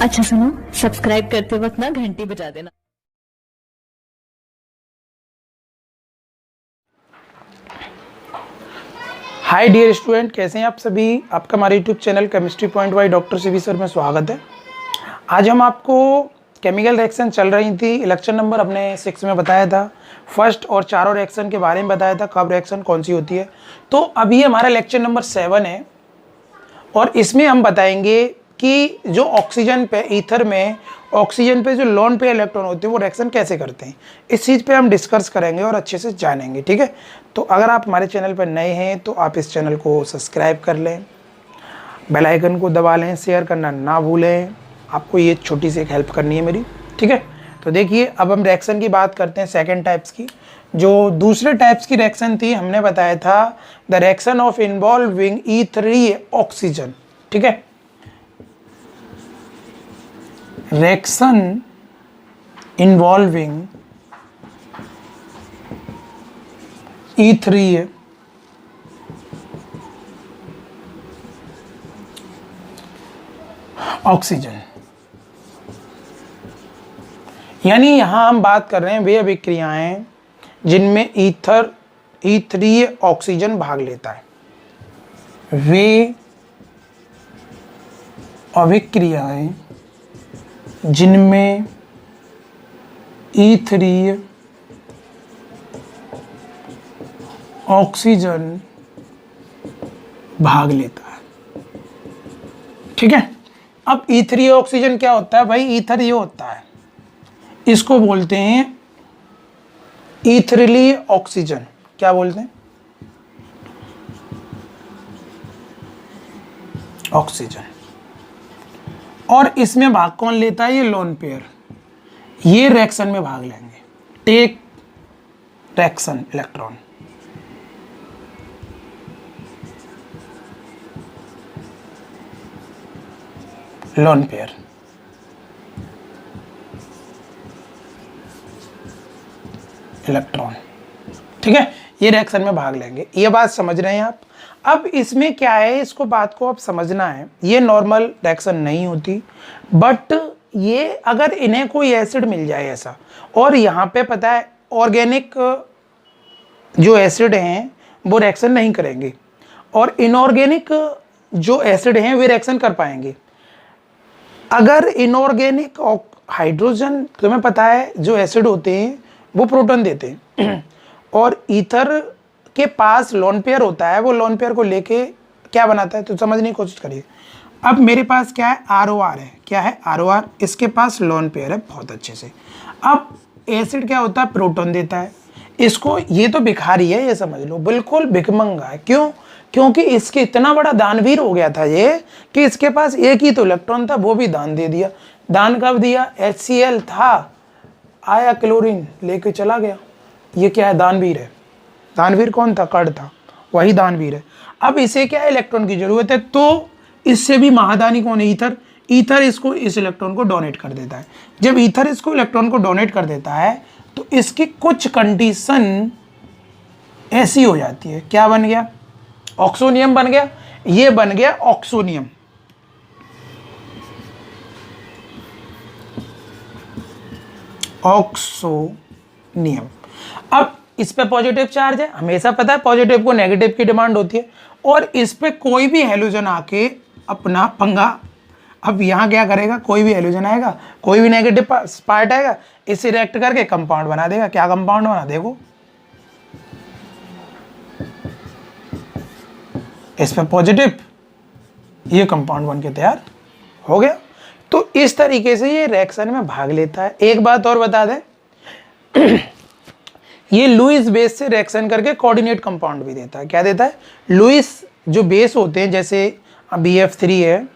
अच्छा सुनो, सब्सक्राइब करते वक्त ना घंटी बजा देना। हाय डियर स्टूडेंट, कैसे हैं आप सभी। आपका हमारे YouTube channel chemistry point by doctor CV sir में स्वागत है। आज हम आपको केमिकल रिएक्शन चल रही थी, इलेक्शन नंबर अपने 6 में बताया था। फर्स्ट और चारों रिएक्शन के बारे में बताया था, कब रिएक्शन कौन सी होती है। तो अभी हमारा लेक्चर नंबर 7 है और इसमें हम बताएंगे कि जो ऑक्सीजन पे, ईथर में ऑक्सीजन पे जो लोन पेयर इलेक्ट्रॉन होते हैं वो रिएक्शन कैसे करते हैं, इस चीज़ पे हम डिस्कस करेंगे और अच्छे से जानेंगे। ठीक है, तो अगर आप हमारे चैनल पर नए हैं तो आप इस चैनल को सब्सक्राइब कर लें, बेल आइकन को दबा लें, शेयर करना ना भूलें। आपको ये छोटी सी एक हेल्प करनी है मेरी। ठीक है, तो देखिए अब हम रिएक्शन की बात करते हैं सेकेंड टाइप्स की। जो दूसरे टाइप्स की रिएक्शन थी, हमने बताया था the reaction of involving E3 oxygen. ठीक है, रिएक्शन इन्वॉल्विंग E3 ऑक्सीजन, यानी यहां हम बात कर रहे हैं वे अभिक्रियाएं जिनमें E3 ऑक्सीजन भाग लेता है। वे अभिक्रियाएं जिनमें E3 ऑक्सीजन भाग लेता है। ठीक है, अब E3 ऑक्सीजन क्या होता है भाई? ईथर ये होता है, इसको बोलते हैं ईथरली ऑक्सीजन। क्या बोलते हैं? ऑक्सीजन। और इसमें भाग कौन लेता है? ये लोन पेयर। ये रिएक्शन में भाग लेंगे, take reaction electron. Lone pair electron. ठीक है, ये रिएक्शन में भाग लेंगे। ये बात समझ रहे हैं आप? अब इसमें क्या है, इसको बात को अब समझना है। ये नॉर्मल रिएक्शन नहीं होती, बट ये अगर इन्हें कोई एसिड मिल जाए ऐसा, और यहाँ पे पता है ऑर्गेनिक जो एसिड हैं वो रिएक्शन नहीं करेंगे और इनऑर्गेनिक जो एसिड हैं वे रिएक्शन कर पाएंगे। अगर इनऑर्गेनिक हाइड्रोजन, तुम्हें पता है जो एसिड होते हैं वो प्रोटॉन देते हैं और ईथर के पास लोन पेयर होता है, वो लोन पेयर को लेके क्या बनाता है तो समझने की कोशिश करिए। अब मेरे पास क्या है? ROR है। क्या है? ROR। इसके पास लोन पेयर है बहुत अच्छे से। अब एसिड क्या होता है? प्रोटॉन देता है इसको। ये तो भिखारी है, ये समझ लो, बिल्कुल भिखमंगा है। क्यों? क्योंकि इसके इतना बड़ा दानवीर हो गया था ये कि इसके पास एक ही तो इलेक्ट्रॉन था, वो भी दान दे दिया। दान कब दिया? HCl था, आया क्लोरीन लेके चला गया। ये क्या है? दानवीर है। दानवीर कौन था? कण था, वही दानवीर है। अब इसे क्या है? इलेक्ट्रॉन की जरूरत है, तो इससे भी महादानी कौन है? ईथर। ईथर इसको, इस इलेक्ट्रॉन को डोनेट कर देता है। जब ईथर इसको इलेक्ट्रॉन को डोनेट कर देता है तो इसकी कुछ कंडीशन ऐसी हो जाती है। क्या बन गया? ऑक्सोनियम बन गया। ये बन गया ऑक्सोनियम। ऑक्सोनियम। अब इस पे पॉजिटिव चार्ज है, हमेशा पता है पॉजिटिव को नेगेटिव की डिमांड होती है, और इस पे कोई भी हैलोजन आके अपना पंगा, अब यहाँ क्या करेगा? कोई भी हैलोजन आएगा, कोई भी नेगेटिव पार्ट आएगा, इसे रिएक्ट करके कंपाउंड बना देगा। क्या कंपाउंड बना? देखो, इस पे पॉजिटिव, ये कंपाउंड बन के तैयार हो गया। तो इस तरीके से ये रिएक्शन में भाग लेता है। एक बात और बता दें, ये लुईस बेस से रिएक्शन करके कोऑर्डिनेट कंपाउंड भी देता है। क्या देता है? लुईस जो बेस होते हैं, जैसे BF3 है,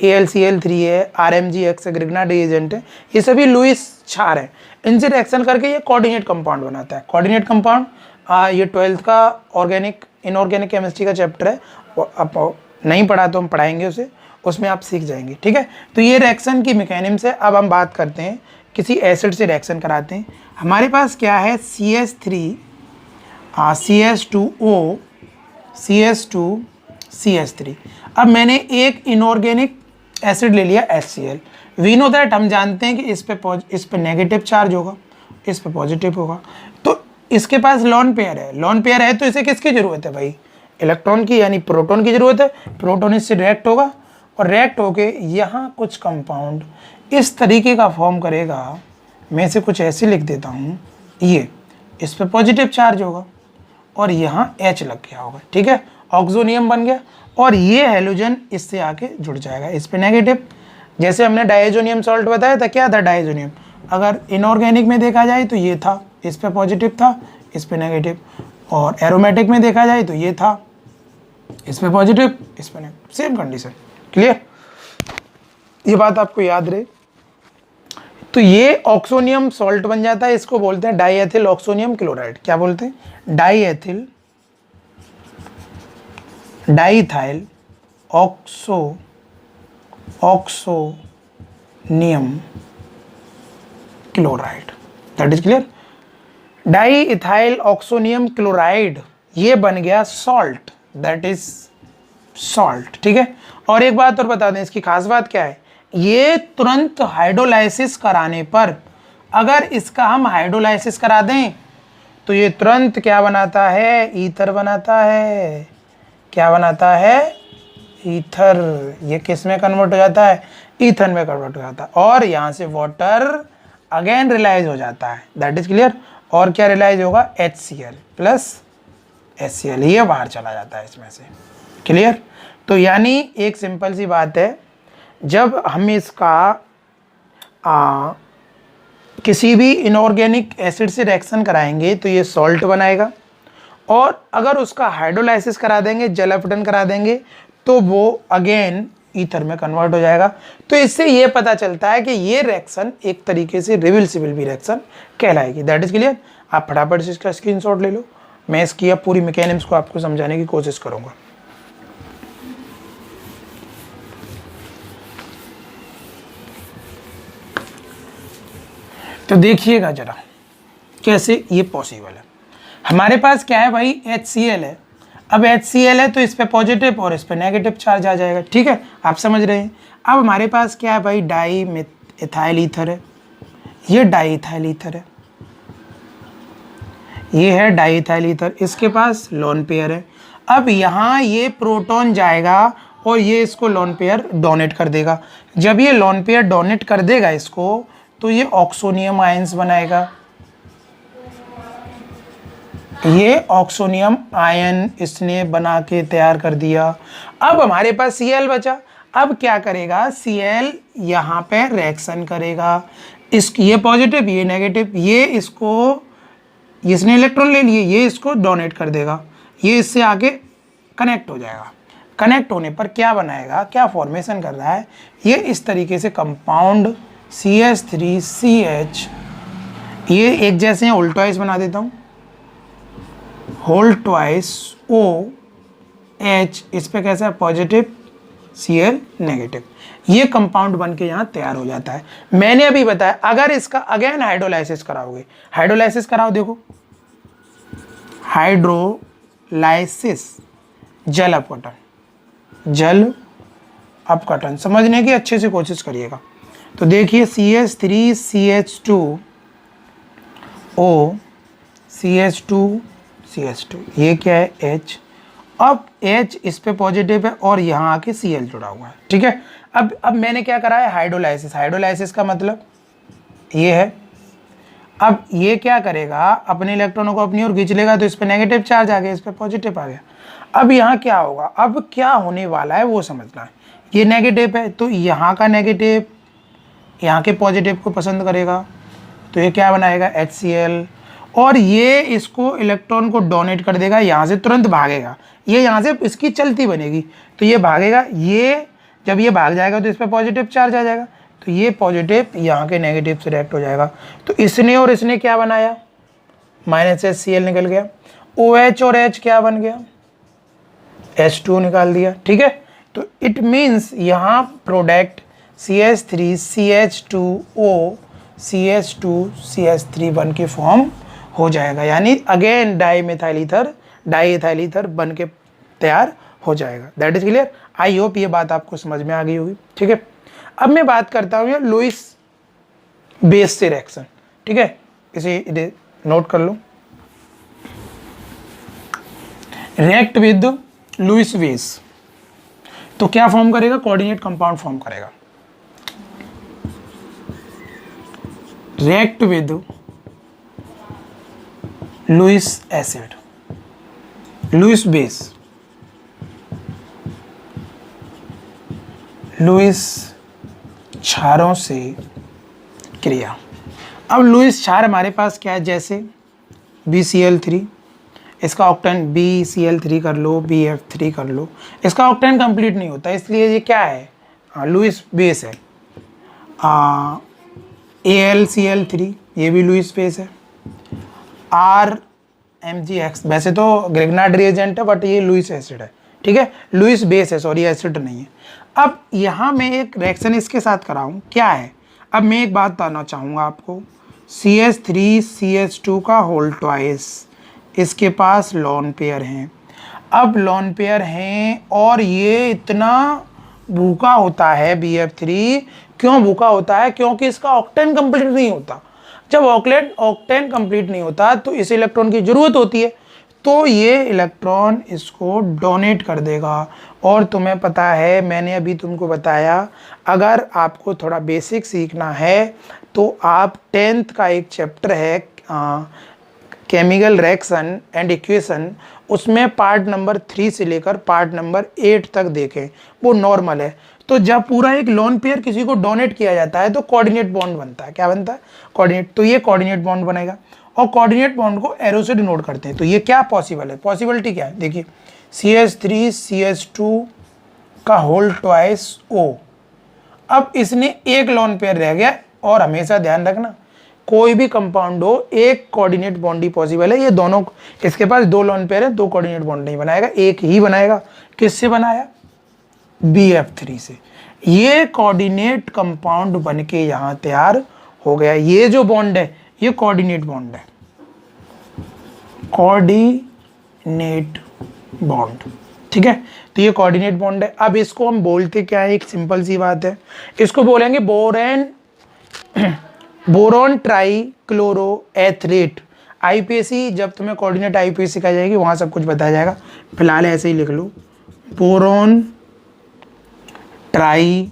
AlCl3 है, RMgX है, ग्रिग्नार्ड एजेंट है, ये सभी लुईस क्षार है। इनसे रिएक्शन करके ये कोऑर्डिनेट कंपाउंड बनाता है। कोऑर्डिनेट कंपाउंड ये 12th का ऑर्गेनिक इनऑर्गेनिक केमिस्ट्री का चैप्टर है, अब नहीं पढ़ा तो हम पढ़ाएंगे उसे, उसमें आप सीख जाएंगे। ठीक है, तो ये रिएक्शन की मैकेनिज्म है। अब हम बात करते हैं, किसी एसिड से रिएक्शन कराते हैं। हमारे पास क्या है? CH3 CH2O CH2 CH3। अब मैंने एक इनऑर्गेनिक एसिड ले लिया HCl, वी नो दैट, हम जानते हैं कि इस पे नेगेटिव चार्ज होगा, इस पे पॉजिटिव होगा। तो इसके पास लॉन पेयर है, लॉन पेयर है तो इसे किसकी जरूरत है भाई, इलेक्ट्रॉन की, यानी प्रोटॉन की जरूरत है। प्रोटॉन इससे रिएक्ट होगा और रिएक्ट होके यहाँ कुछ कंपाउंड इस तरीके का फॉर्म करेगा। मैं इसे कुछ ऐसे लिख देता हूँ, ये इस पे पॉजिटिव चार्ज होगा और यहाँ H लग गया होगा, ठीक है, ऑक्सोनियम बन गया। और ये हैलोजन इससे आके जुड़ जाएगा, इस पे नेगेटिव। जैसे हमने डायजोनियम सॉल्ट बताया था, क्या था डायजोनियम, अगर इनऑर्गेनिक में देखा जाए तो ये था, इस पे पॉजिटिव था, इस पे नेगेटिव। और एरोमेटिक में देखा जाए तो ये था, इस पे पॉजिटिव, इस पे नेगेटिव, सेम कंडीशन। क्लियर, ये बात आपको याद रहे। तो ये ऑक्सोनियम सॉल्ट बन जाता है, इसको बोलते हैं डाईएथिल ऑक्सोनियम क्लोराइड। क्या बोलते हैं, diethyl diethyl oxonium chloride, that is clear. Diethyl oxonium chloride ये बन गया सॉल्ट, दैट इज सॉल्ट, ठीक है। और एक बात और बता दें, इसकी खास बात क्या है, ये तुरंत हाइड्रोलाइसिस कराने पर, अगर इसका हम हाइड्रोलाइसिस करा दें तो ये तुरंत क्या बनाता है, ईथर बनाता है। क्या बनाता है, ईथर। ये किस में कन्वर्ट हो जाता है, ईथर में कन्वर्ट हो जाता है। और यहाँ से वाटर अगेन रिलाइज हो जाता है, दैट इज क्लियर। और क्या रिलाइज होगा, HCl प्लस HCl, ये बाहर चला जाता है इसमें से। क्लियर। तो यानी एक सिंपल सी बात है, जब हम इसका किसी भी इनऑर्गेनिक एसिड से रिएक्शन कराएंगे तो ये सॉल्ट बनाएगा, और अगर उसका हाइड्रोलाइसिस करा देंगे, जल अपघटन करा देंगे, तो वो अगेन ईथर में कन्वर्ट हो जाएगा। तो इससे ये पता चलता है कि ये रिएक्शन एक तरीके से रिवर्सिबल भी रिएक्शन कहलाएगी, दैट इज क्लियर। आप फटाफट से इसका स्क्रीनशॉट ले लो, मैं इसकी अब पूरी मैकेनिज्म को आपको समझाने की कोशिश करूंगा। तो देखिएगा जरा कैसे ये पॉसिबल है। हमारे पास क्या है भाई, HCl है। अब HCl है तो इस पे पॉजिटिव और इस पे नेगेटिव चार्ज आ जाएगा, ठीक है, आप समझ रहे हैं। अब हमारे पास क्या है भाई, डाई इथाइल ईथर है, ये डाई इथाइल ईथर है, ये है डाई इथाइल ईथर, इसके पास लोन पेयर है। अब यहाँ ये प्रोटॉन जाएगा और ये इसको लोन पेयर डोनेट कर देगा। जब ये लोन पेयर डोनेट कर देगा इसको, तो ये ऑक्सोनियम आयंस बनाएगा, ये ऑक्सोनियम आयन इसने बना के तैयार कर दिया। अब हमारे पास Cl बचा। अब क्या करेगा, Cl यहाँ पे रिएक्शन करेगा, ये पॉजिटिव ये नेगेटिव, ये इसको, इसने इलेक्ट्रॉन ले लिए, ये इसको डोनेट कर देगा, ये इससे आगे कनेक्ट हो जाएगा। कनेक्ट होने पर क्या बनाएगा, क्या फॉर्मेशन कर रहा है, ये इस तरीके से कंपाउंड CH3CH, ये एक जैसे हैं, उल्टाइस बना देता हूँ, होल ट्वाइस OH, इस पे कैसा है पॉजिटिव, Cl नेगेटिव, ये कंपाउंड बन के यहाँ तैयार हो जाता है। मैंने अभी बताया अगर इसका अगेन हाइड्रोलाइसिस कराओगे, हाइड्रोलाइसिस कराओ, देखो हाइड्रोलाइसिस, जल अपघटन, जल अपघटन समझने की अच्छे से कोशिश करिएगा। तो देखिए CH3CH2O CH2 ये क्या है, H। अब H इस पे पॉजिटिव है और यहाँ आके Cl जुड़ा हुआ है, ठीक है। अब मैंने क्या करा है, हाइड्रोलाइसिस। हाइड्रोलाइसिस का मतलब ये है, अब ये क्या करेगा, अपने इलेक्ट्रॉनों को अपनी ओर खींच लेगा, तो इस पे नेगेटिव चार्ज आ गया, इस पे पॉजिटिव आ गया। अब यहाँ क्या होगा, अब क्या होने वाला है वो समझना है। ये नेगेटिव है तो यहाँ का नेगेटिव यहाँ के पॉजिटिव को पसंद करेगा, तो ये क्या बनाएगा, HCl, और ये इसको इलेक्ट्रॉन को डोनेट कर देगा, यहाँ से तुरंत भागेगा, ये यहाँ से इसकी चलती बनेगी, तो ये भागेगा, ये जब ये भाग जाएगा तो इस पर पॉजिटिव चार्ज आ जाएगा, तो ये पॉजिटिव यहाँ के नेगेटिव से रिएक्ट हो जाएगा। तो इसने और इसने क्या बनाया, -HCl निकल गया, OH और H क्या बन गया, H2 निकाल दिया, ठीक है। तो इट मीन्स यहाँ प्रोडक्ट CH3CH2O CH2CH3 बन के फॉर्म हो जाएगा, यानी अगेन डाईमिथाइल ईथर बन के तैयार हो जाएगा, that is clear. I hope ये बात आपको समझ में आ गई होगी, ठीक है। अब मैं बात करता हूँ लुईस बेस से रिएक्शन, ठीक है, इसे नोट कर लो। रिएक्ट विद लुईस बेस तो क्या फॉर्म करेगा, कोऑर्डिनेट कंपाउंड फॉर्म करेगा। React with Lewis acid, Lewis base, Lewis क्षारों से क्रिया। अब लुईस क्षार हमारे पास क्या है, जैसे BCl3, इसका ऑक्टेन BCl3 कर लो, BF3 कर लो, इसका ऑक्टेन कंप्लीट नहीं होता, इसलिए ये क्या है, लुईस बेस है। AlCl3 ये भी लुईस बेस है। RMgX वैसे तो ग्रिग्नार्ड रिएजेंट है बट ये लुईस एसिड है, ठीक है, लुईस बेस है, सॉरी एसिड नहीं है। अब यहाँ मैं एक रिएक्शन इसके साथ कराऊँ, क्या है, अब मैं एक बात बताना चाहूँगा आपको, CH3CH2 का होल ट्वाइस, इसके पास लॉन पेयर हैं। अब लॉन पेयर हैं और ये इतना भूखा होता है BF3, क्यों भूखा होता है, क्योंकि इसका ऑक्टेन कंप्लीट नहीं होता। जब ऑक्टेन कंप्लीट नहीं होता तो इस इलेक्ट्रॉन की ज़रूरत होती है, तो ये इलेक्ट्रॉन इसको डोनेट कर देगा। और तुम्हें पता है, मैंने अभी तुमको बताया, अगर आपको थोड़ा बेसिक सीखना है तो आप 10th का एक चैप्टर है केमिकल रिएक्शन एंड इक्वेशन, उसमें पार्ट नंबर 3 से लेकर पार्ट नंबर 8 तक देखें, वो नॉर्मल है। तो जब पूरा एक लोन पेयर किसी को डोनेट किया जाता है तो कोऑर्डिनेट बॉन्ड बनता है, क्या बनता है, कोऑर्डिनेट। तो ये कोऑर्डिनेट बॉन्ड बनेगा और कोऑर्डिनेट बॉन्ड को एरो से डिनोट करते हैं। तो ये क्या पॉसिबल है, पॉसिबिलिटी क्या है, देखिए CH3CH2 का होल ट्वाइस O। अब इसने एक लोन पेयर रह गया, और हमेशा ध्यान रखना कोई भी कंपाउंड हो एक कोऑर्डिनेट बॉन्ड ही पॉसिबल है। ये दोनों, इसके पास 2 लोन पेयर है, 2 कोऑर्डिनेट बॉन्ड नहीं बनाएगा, एक ही बनाएगा। किससे बनाया, BF3 से। ये कोऑर्डिनेट कंपाउंड बन के यहाँ तैयार हो गया। ये जो बॉन्ड है ये कोऑर्डिनेट बॉन्ड है, कोऑर्डिनेट बॉन्ड, ठीक है। तो ये कोऑर्डिनेट बॉन्ड है। अब इसको हम बोलते क्या है, एक सिंपल सी बात है, इसको बोलेंगे बोरोन ट्राई क्लोरो एथरेट। IPAC, जब तुम्हें कोऑर्डिनेट IPAC सिखाई जाएगी वहाँ सब कुछ बताया जाएगा, फिलहाल ऐसे ही लिख लो, बोरोन ट्राई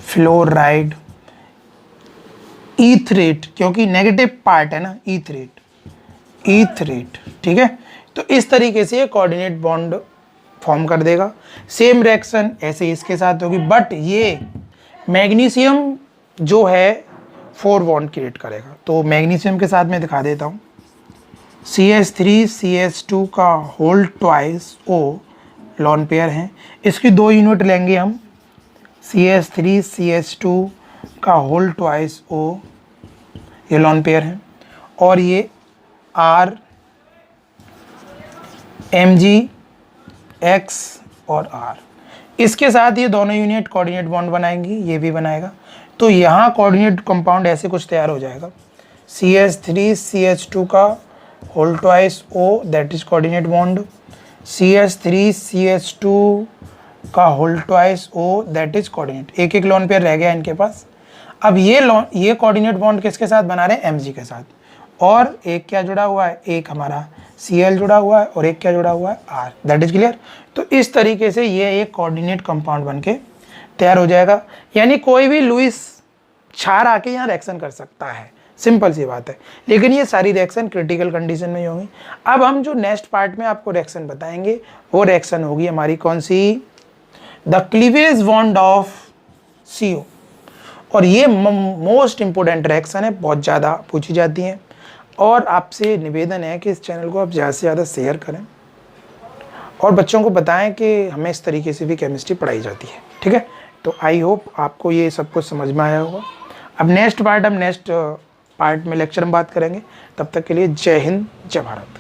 फ्लोराइड ईथरेट, क्योंकि नेगेटिव पार्ट है ना, ईथरेट, ठीक है। तो इस तरीके से ये कोऑर्डिनेट बॉन्ड फॉर्म कर देगा। सेम रिएक्शन ऐसे इसके साथ होगी, बट ये मैग्नीशियम जो है 4 बॉन्ड क्रिएट करेगा। तो मैग्नीशियम के साथ मैं दिखा देता हूँ, CH3CH2 का whole twice O lone pair हैं, इसकी 2 यूनिट लेंगे हम, CH3CH2 का होल ट्वाइस O, ये लॉन पेयर हैं, और ये RMgX और R, इसके साथ ये दोनों यूनिट कोऑर्डिनेट बॉन्ड बनाएंगी, ये भी बनाएगा। तो यहाँ कोऑर्डिनेट कंपाउंड ऐसे कुछ तैयार हो जाएगा, CH3CH2 का whole twice O that is coordinate bond, CH3CH2 का whole twice O that is coordinate. एक एक लोन पेयर रह गया इनके पास। अब ये कोऑर्डिनेट बॉन्ड किसके साथ बना रहे हैं, Mg के साथ, और एक क्या जुड़ा हुआ है, एक हमारा Cl जुड़ा हुआ है और एक क्या जुड़ा हुआ है, R, दैट इज क्लियर। तो इस तरीके से ये एक कोऑर्डिनेट कंपाउंड बनके तैयार हो जाएगा। यानी कोई भी लुईस क्षार आके यहाँ रिएक्शन कर सकता है, सिंपल सी बात है। लेकिन ये सारी रिएक्शन क्रिटिकल कंडीशन में ही होंगी। अब हम जो नेक्स्ट पार्ट में आपको रिएक्शन बताएंगे वो रिएक्शन होगी हमारी कौन सी, the cleavage bond of CO। और ये मोस्ट इंपॉर्टेंट रिएक्शन है, बहुत ज़्यादा पूछी जाती हैं, और आपसे निवेदन है कि इस चैनल को आप ज़्यादा से ज़्यादा शेयर करें और बच्चों को बताएं कि हमें इस तरीके से भी केमिस्ट्री पढ़ाई जाती है, ठीक है। तो आई होप आपको ये सब कुछ समझ में आया होगा। अब नेक्स्ट पार्ट में लेक्चर में बात करेंगे। तब तक के लिए जय हिंद, जय भारत।